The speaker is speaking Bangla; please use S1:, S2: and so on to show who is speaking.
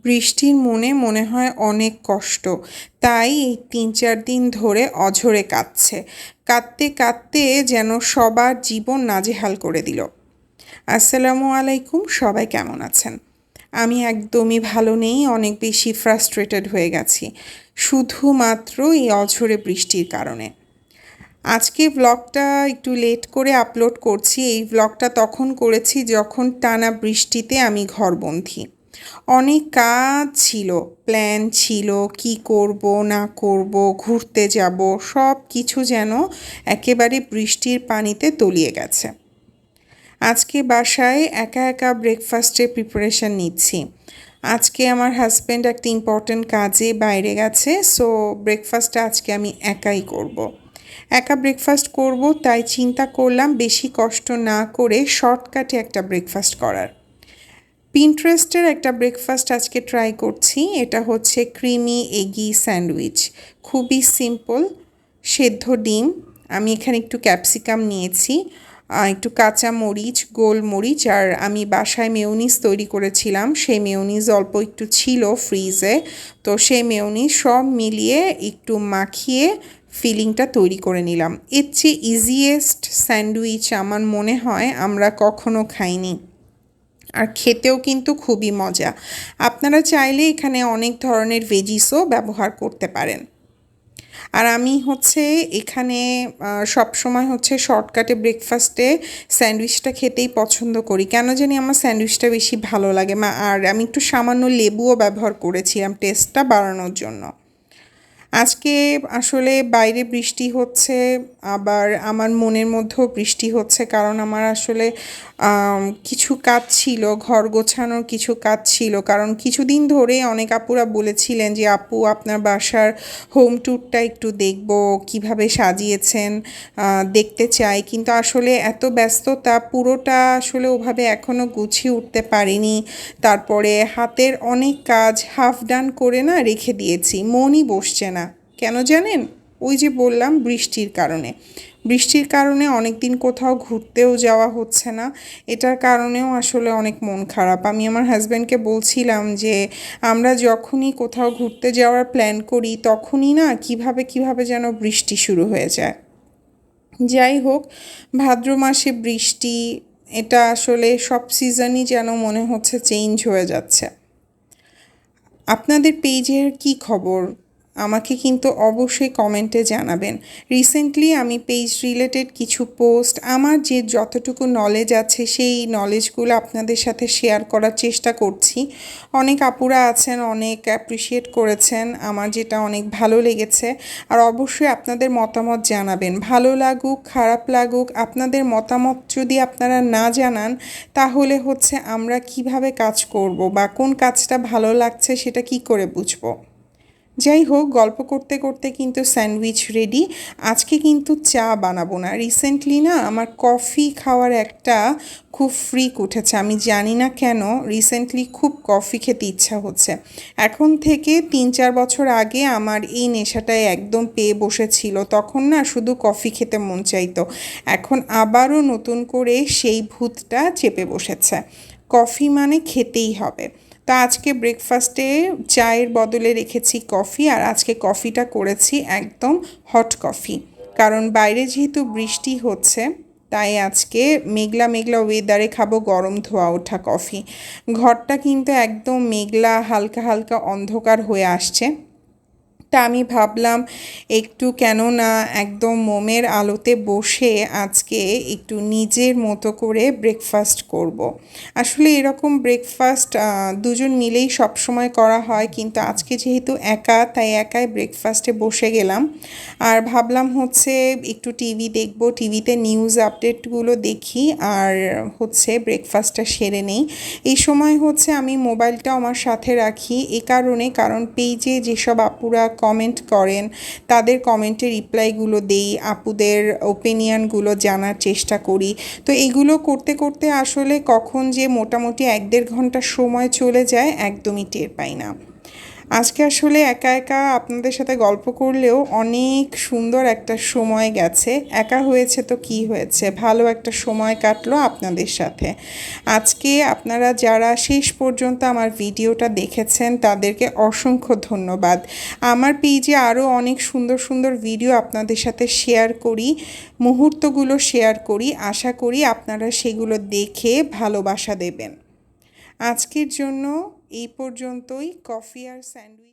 S1: বৃষ্টির মনে হয় অনেক কষ্ট, তাই এই ৩-৪ দিন ধরে অঝোরে কাঁদছে। কাঁদতে কাঁদতে যেন সবার জীবন নাজেহাল করে দিল। আসসালামু আলাইকুম, সবাই কেমন আছেন? আমি একদমই ভালো নেই, অনেক বেশি ফ্রাস্ট্রেটেড হয়ে গেছি, শুধুমাত্র এই অঝোরে বৃষ্টির কারণে। আজকে ব্লগটা একটু লেট করে আপলোড করছি। এই ব্লগটা তখন করেছি যখন টানা বৃষ্টিতে আমি ঘরবন্দি। অনেক কাজ ছিল, প্ল্যান ছিল, কি করব না করব, ঘুরতে যাব, সব কিছু যেন একেবারে বৃষ্টির পানিতে তলিয়ে গেছে। আজকে বাসায় একা একা ব্রেকফাস্টের প্রিপারেশন নিচ্ছি। আজকে আমার হাজব্যান্ড একটা ইম্পর্ট্যান্ট কাজে বাইরে গেছে, সো ব্রেকফাস্টটা আজকে আমি একাই করব। একা ব্রেকফাস্ট করব, তাই চিন্তা করলাম বেশি কষ্ট না করে শর্টকাটে একটা ব্রেকফাস্ট করার। পিন্টারেস্টের একটা ব্রেকফাস্ট আজকে ট্রাই করছি। এটা হচ্ছে ক্রিমি এগি স্যান্ডউইচ। খুবই সিম্পল। সেদ্ধ ডিম, আমি এখানে একটু ক্যাপসিকাম নিয়েছি, একটু কাঁচা মরিচ, গোলমরিচ, আর আমি বাসায় মেয়োনিজ তৈরি করেছিলাম, সেই মেয়োনিজ অল্প একটু ছিল ফ্রিজে, তো সেই মেয়োনিজ সব মিলিয়ে একটু মাখিয়ে ফিলিংটা তৈরি করে নিলাম। এর চেয়ে ইজিয়েস্ট স্যান্ডউইচ আমার মনে হয় আমরা কখনো খাইনি, আর খেতেও কিন্তু খুবই মজা। আপনারা চাইলে এখানে অনেক ধরনের ভেজিসও ব্যবহার করতে পারেন। আর আমি হচ্ছে এখানে সবসময় হচ্ছে শর্টকাটে ব্রেকফাস্টে স্যান্ডউইচটা খেতেই পছন্দ করি, কেন জানি আমার স্যান্ডউইচটা বেশি ভালো লাগে। আর আমি একটু সামান্য লেবুও ব্যবহার করেছিলাম টেস্টটা বাড়ানোর জন্য। আজকে আসলে বাইরে বৃষ্টি হচ্ছে, আবার আমার মনের মধ্যেও বৃষ্টি হচ্ছে, কারণ আমার আসলে কিছু কাজ ছিল, ঘর গোছানোর কিছু কাজ ছিল। কারণ কিছুদিন ধরে অনেক আপুরা বলেছিলেন যে আপু আপনার বাসার হোম ট্যুরটা একটু দেখব, কিভাবে সাজিয়েছেন দেখতে চাই, কিন্তু আসলে এত ব্যস্ততা পুরোটা আসলে ওভাবে এখনও গুছিয়ে উঠতে পারিনি। তারপরে হাতের অনেক কাজ হাফ ডান করে না রেখে দিয়েছি, মনই বসছে না। কেন জানেন? ওই যে বললাম বৃষ্টির কারণে। বৃষ্টির কারণে অনেক দিন কোথাও ঘুরতেও যাওয়া হচ্ছে না, এটার কারণেও আসলে অনেক মন খারাপ। আমি আমার হাজব্যান্ডকে বলছিলাম যে আমরা যখনই কোথাও ঘুরতে যাওয়ার প্ল্যান করি তখনই না কিভাবে কিভাবে যেন বৃষ্টি শুরু হয়ে যায়। যাই হোক, ভাদ্র মাসে বৃষ্টি, এটা আসলে সব সিজনই যেন মনে হচ্ছে চেঞ্জ হয়ে যাচ্ছে। আপনাদের পেজের কি খবর? আমাকে কিন্তু অবশ্যই কমেন্টে জানাবেন। রিসেন্টলি আমি পেজ রিলেটেড কিছু পোস্ট, আমার যে যতটুকু নলেজ আছে সেই নলেজগুলো আপনাদের সাথে শেয়ার করার চেষ্টা করছি। অনেক আপুরা আছেন, অনেক অ্যাপ্রিসিয়েট করেছেন, আমার যেটা অনেক ভালো লেগেছে। আর অবশ্যই আপনাদের মতামত জানাবেন, ভালো লাগুক খারাপ লাগুক, আপনাদের মতামত যদি আপনারা না জানান তাহলে হচ্ছে আমরা কিভাবে কাজ করব বা কোন কাজটা ভালো লাগছে সেটা কি করে বুঝবো। যাই হোক, গল্প করতে করতে কিন্তু স্যান্ডউইচ রেডি। আজকে কিন্তু চা বানাবো না। রিসেন্টলি না আমার কফি খাওয়ার একটা খুব ফ্রিক উঠেছে, আমি জানি না কেন রিসেন্টলি খুব কফি খেতে ইচ্ছা হচ্ছে। এখন থেকে ৩-৪ বছর আগে আমার এই নেশাটায় একদম পেয়ে বসেছিল, তখন না শুধু কফি খেতে মন চাইতো। এখন আবারও নতুন করে সেই ভূতটা চেপে বসেছে, কফি মানে খেতেই হবে। তা আজকে ব্রেকফাস্টে চায়ের বদলে রেখেছি কফি, আর আজকে কফিটা করেছি একদম হট কফি, কারণ বাইরে যেহেতু বৃষ্টি হচ্ছে তাই আজকে মেঘলা মেঘলা ওয়েদারে খাবো গরম ধোয়া ওঠা কফি। ঘরটা কিন্তু একদম মেঘলা, হালকা হালকা অন্ধকার হয়ে আসছে। তা আমি ভাবলাম একটু কেন না একদম মোমের আলোতে বসে আজকে একটু নিজের মতো করে ব্রেকফাস্ট করব। আসলে এরকম ব্রেকফাস্ট দুজন মিলেই সব সময় করা হয়, কিন্তু আজকে যেহেতু একা তাই একাই ব্রেকফাস্টে বসে গেলাম। আর ভাবলাম হচ্ছে একটু টিভি দেখব, টিভিতে নিউজ আপডেটগুলো দেখি, আর হচ্ছে ব্রেকফাস্টটা সেরে নেই। এই সময় হচ্ছে আমি মোবাইলটা আমার সাথে রাখি এ কারণে, কারণ পেজে যেসব আপুরা কমেন্ট করেন তাদের কমেন্টের রিপ্লাইগুলো দেই, আপুদের ওপিনিয়নগুলো জানার চেষ্টা করি। তো এগুলো করতে করতে আসলে কখন যে মোটামুটি ১-১.৫ ঘন্টা সময় চলে যায় একদমই টের পাই না। আজকে আসলে একা একা আপনাদের সাথে গল্প করলেও অনেক সুন্দর একটা সময় গেছে। একা হয়েছে তো কি হয়েছে, ভালো একটা সময় কাটলো আপনাদের সাথে। আজকে আপনারা যারা শেষ পর্যন্ত আমার ভিডিওটা দেখেছেন তাদেরকে অসংখ্য ধন্যবাদ। আমার পেজে আরও অনেক সুন্দর সুন্দর ভিডিও আপনাদের সাথে শেয়ার করি, মুহূর্তগুলো শেয়ার করি। আশা করি আপনারা সেগুলো দেখে ভালোবাসা দেবেন। আজকের জন্য এই পর্যন্তই। কফি আর স্যান্ডউইচ।